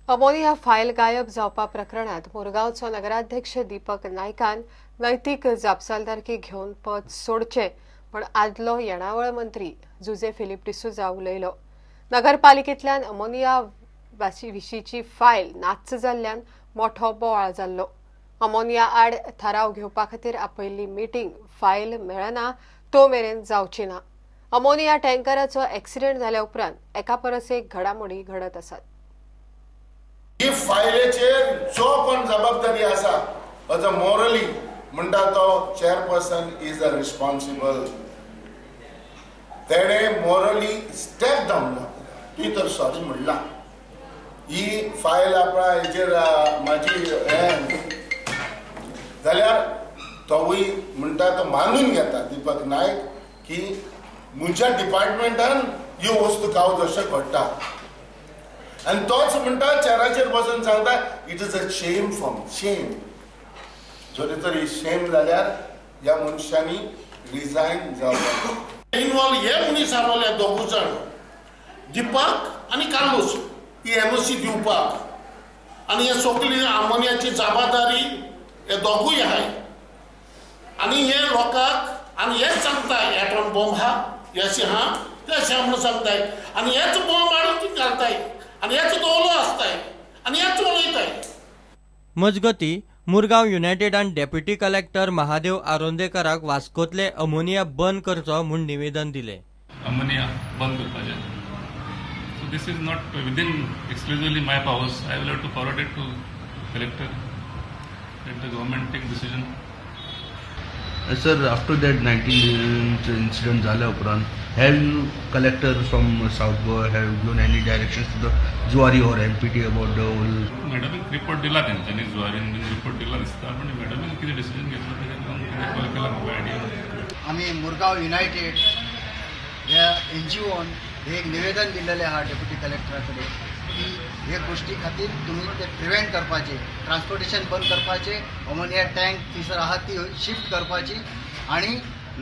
Ammonia file गायब जावपा प्रकरणात मुरगांवचो नगराध्यक्ष दीपक नायकान नैतीक जापसालदारकी घेवन पद सोडचे पण आदलो येणावळ मंत्री जुजे फिलिप डिसूजा उलयलो। नगरपालिकेंतल्यान अमोनिया विशींची फायल नाच्च जाल्ल्यान मोठो बोवाळ जाल्लो। अमोनिया आड थाराव घेवपा खातीर आपयल्ली मिटींग फायल मेळना तो मेरेन जावची ना। अमोनिया टँकराचो एक्सिडेंट जाल्या उपरांत एका परस एक घडामोडी घडत आसात। ही फायलेचेर जो पण जबाबदारी आसा एज अ मॉरली म्हणटा तो चेअरपर्सन इज द रिस्पॉन्सिबल। तेणे मॉरली स्टेप डावन ती तर सॉरी म्हणला। ही फायल आपणा हेचेर माझी जाल्यार तोवूय म्हणटा तो मानून घेता दीपक नायक की मुंच्या डिपार्टमेंटान ह्यो वस्तू गांव जशें घडटा आणि तोच म्हणटा चेअराचेर बसून सांगता it is a shame form शेम। जरी तरी शेम जाल्यार ह्या मनशांनी रिजायन जावपाक इनवॉल्व हे मनीस आसले दोगूय जाण दीपक आनी कार्लोस ही एनओसी दिवपाक आनी हे सगळी अमोनियाची जबाबदारी हे दोगूय आहाय आनी हे लोकांक आनी हेच सांगताय एटॉम बॉम्ब हा याची हा त्याशी म्हणून सांगताय आनी हेच बॉम्ब हाडून ती घालताय आनी हेच दोलो आसताय आनी हेच उलयताय। मजगती मुरगांव युनायटेडान डेप्युटी कलेक्टर महादेव आरोंदेकराक वास्कोतले अमोनिया बंद करचो म्हूण निवेदन दिले। अमोनिया बंद करपाचें so this is not within exclusively my powers. I will have to forward it to collector let the government take decision. Sir, after that 19 incident झाल्या उपरांत have you collector from South Goa have given any directions to the Zuari or MPT about the whole? Madam report दिला त्यांच्यानी जुवारीन report दिला दिसता पण madam किती decision घेतला त्याच्यात call केला म्हाका आयडिया। आम्ही मुरगांव युनायटेड ह्या NGOन एक निवेदन दिलेले आहा डेप्युटी कलेक्टराकडे की हे गोष्टी खातीर तुम्ही ते प्रिव्हेंट करपाचे ट्रान्सपोर्टेशन बंद करपाचे अमोनिया टँक थंयसर आहा ती शिफ्ट करपाची आणि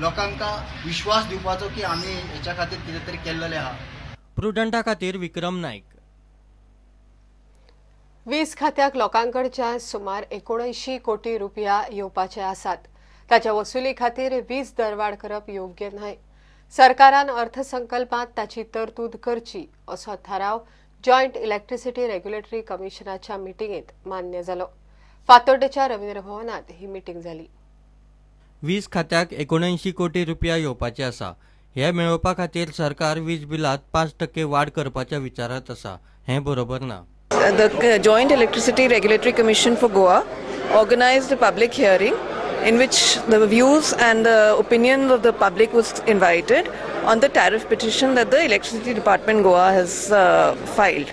लोकांका विश्वास दिवपाचो की आम्ही हेच्या खातीर कितें तरी केल्लेले आहा। प्रुडंटा खातीर विक्रम नायक। वीज खात्याक लोकांकडच्यान सुमार 79 कोटी रुपया येवपाचे आसात। ताच्या वसुली खातीर वीज दरवाड करप योग्य न्हय। सरकारान अर्थसंकल्पांत ताची तरतूद करची असो थाराव जॉयंट इलेक्ट्रिसिटी रेग्युलेटरी कमिशनाच्या मिटिंगेत मान्य जालो। फातोड्डेच्या रवींद्र भवनात ही मिटींग जाली। वीज खात्याक 79 कोटी रुपया येवपाचे आसा। हे मेळोवपा खातीर सरकार वीज बिलात 5% वाड करपाच्या विचारात आसा। हे बरोबर ना। The Joint Electricity Regulatory Commission for Goa organized a public hearing in which the views and the opinions of the public was invited on the tariff petition that the Electricity Department Goa has filed.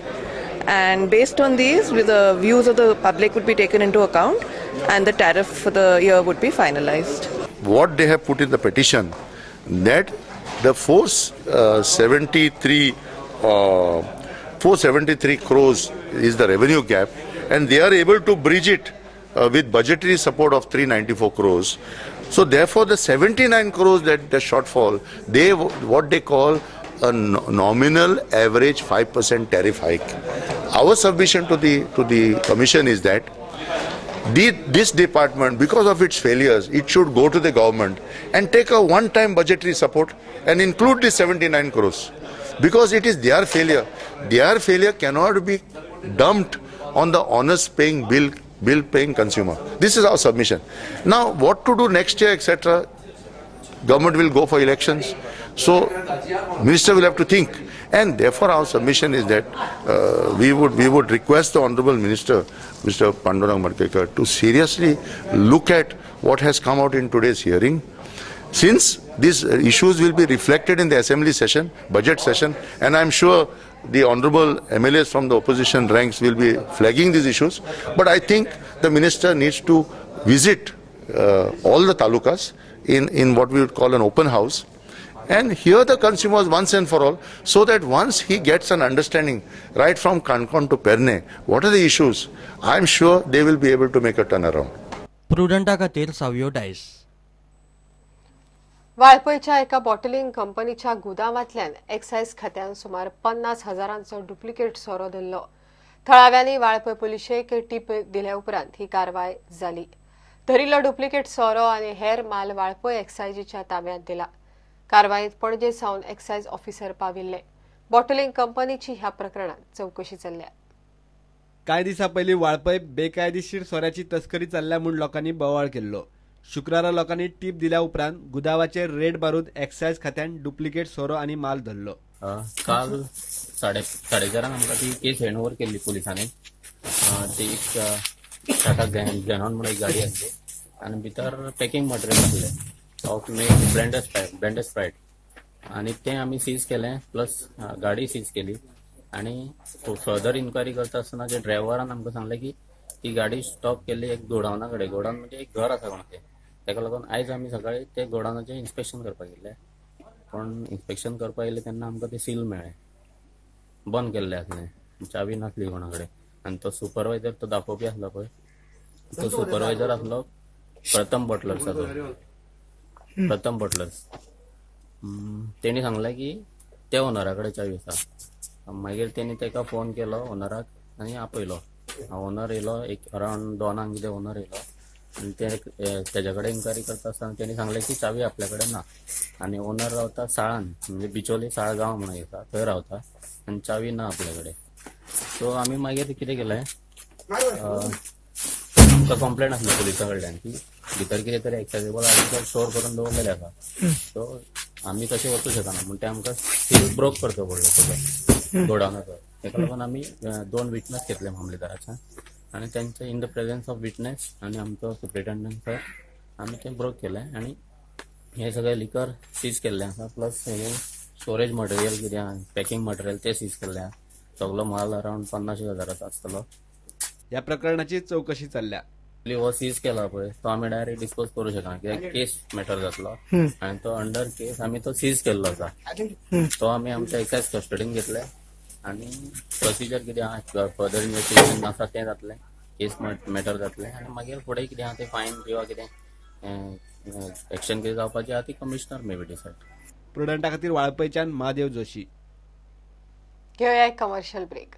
And based on these, the views of the public would be taken into account and the tariff for the year would be finalized. What they have put in the petition that the 473 crores is the revenue gap and they are able to bridge it with budgetary support of 394 crores. So therefore the 79 crores that the shortfall, what they call a nominal average 5% tariff hike. Our submission to the commission is that this department, because of its failures, it should go to the government and take a one-time budgetary support and include the 79 crores. Because it is their failure. Their failure cannot be dumped on the honest paying bill paying consumer. This is our submission. Now what to do next year, etc. Government will go for elections. So minister will have to think. And therefore our submission is that we would request the Honorable Minister, Mr. Pandurang Madkekar, to seriously look at what has come out in today's hearing. Since these issues will be reflected in the assembly session, budget session, and I'm sure the honorable MLAs from the opposition ranks will be flagging these issues. But I think the minister needs to visit all the talukas in what we would call an open house and hear the consumers once and for all, so that once he gets an understanding right from Kankon to Perne, what are the issues, I'm sure they will be able to make a turnaround. प्रुडंटा खातीर सावयो डायस। वाळपयच्या एका bottling कंपनीच्या गुदामांतल्यान excise खात्यान सुमार 50,000 duplicate सोरो धरलो। थळाव्यांनी वाळपय पुलिशेक टीप दिल्या उपरांत ही कारवाय जाली. धरिल्लो डुप्लिकेट सोरो आनी हेर माल वाळपय एक्सायजीच्या ताब्यांत दिला. कारवायेत पणजे सावन एक्सायज ऑफिसर पाविल्ले. बॉटलिंग कंपनीची ह्या प्रकरणात चौकशी चल्ल्या. कांय दिसा पयलीं वाळपय बेकायदेशीर सोऱ्याची तस्करी चल्ल्या म्हूण लोकांनी बोवाळ केल्लो. शुक्रारा लोकांनी टीप दिल्या उपरांत गुदावाचेर रेड मारून एक्सायज खात्यान डुप्लिकेट सोरो आनी माल धरलो. काल 4:30 आमकां ती केस हँडओव्हर केल्ली पुलिसांनी. ती टाटा जेनॉन म्हणून एक गाडी आसली आनी भितर पॅकिंग मटेरियल आसलें ऑफ ब्लेंडर स्प्रायट आनी तें आमी सीज केलें प्लस गाडी सीज केली. आनी फर्दर इन्क्वायरी करता आसतना जे ड्रायव्हरान आमकां सांगलें की ती गाडी स्टॉप केल्ली एक गोडावना कडेन. गोडावन म्हणजे एक घर आसा कोणाचें. ताका लागून आयज आमी सकाळीं ते गोडावनाचें इन्स्पेक्शन करपाक गेल्ले. पण इन्स्पेक्शन करपाक येयले तेन्ना आमकां ते सील मेळ्ळें. बंद केल्लें आसलें, चावी नासली कोणा कडेन. आनी तो सुपरवायझर तो दाखोवपी आसलो पळय, तो सुपरवायझर आसलो प्रथम बटलर्स. तेणी सांगलें की ते ओनरा कडेन चावी आसा. मागीर तेणी ताका फोन केलो ओनराक आनी आपयलो. ओनर येयलो एक अरावंड 2 कितें ओनर येयलो आनी तेज्या कडेन इन्क्वायरी करता आसतना तेणी सांगलें की चावी आपल्या कडेन ना. आनी ओनर रावता साळान, म्हणजे बिचोली साळगांव म्हणून येता थंय रावता आनी चावी ना आपल्या कडेन. सो आमी मागीर कितें केलें, आमकां कंप्लेंट आसली पुलिसा कडल्यान की भितर कितें तरी एक्सेसिबल आर्टिकल स्टोर करून दवरलेले आसा. सो आमी तशें वचूं शकना म्हणून ते आमकां सील ब्रोक करचो पडलो सगळो गोडावनाचो. ताका लागून आमी 2 विटनस घेतले मामलेदाराच्यान आनी तेंचे in the presence of witness आनी आमचो सुप्रिटेंडंट सर आमी तें ब्रोक केलें आनी हे सगळें लिकर सीज केल्लें आसा. प्लस हे स्टोरेज मटेरियल कितें आहा, पॅकिंग मटेरियल ते सीज केल्लें आहा. सगळो माल अरावंड 50,000 आसतलो. ह्या प्रकरणाची चौकशी चल्ल्या. हो सीज केला पळय तो आमी डायरेक्ट डिस्पोज करूं शकना कित्याक केस मॅटर जातलो आनी तो अंडर केस आमी तो सीज केल्लो आसा. तो आमी आमच्या एक्सायज कस्टडीन घेतले आनी प्रोसिजर कितें आहा फर्दर इन्व्हेस्टिगेशन आसा तें जातलें, केस मॅटर जातलें आनी मागीर फुडें कितें आहा तें फायन किंवा कितें एक्शन कितें जावपाचें आहा ती कमिशनर मे बी डिसायड. प्रुडंटा खातीर वाळपयच्यान महादेव जोशी. घेवया एक कमर्शियल ब्रेक.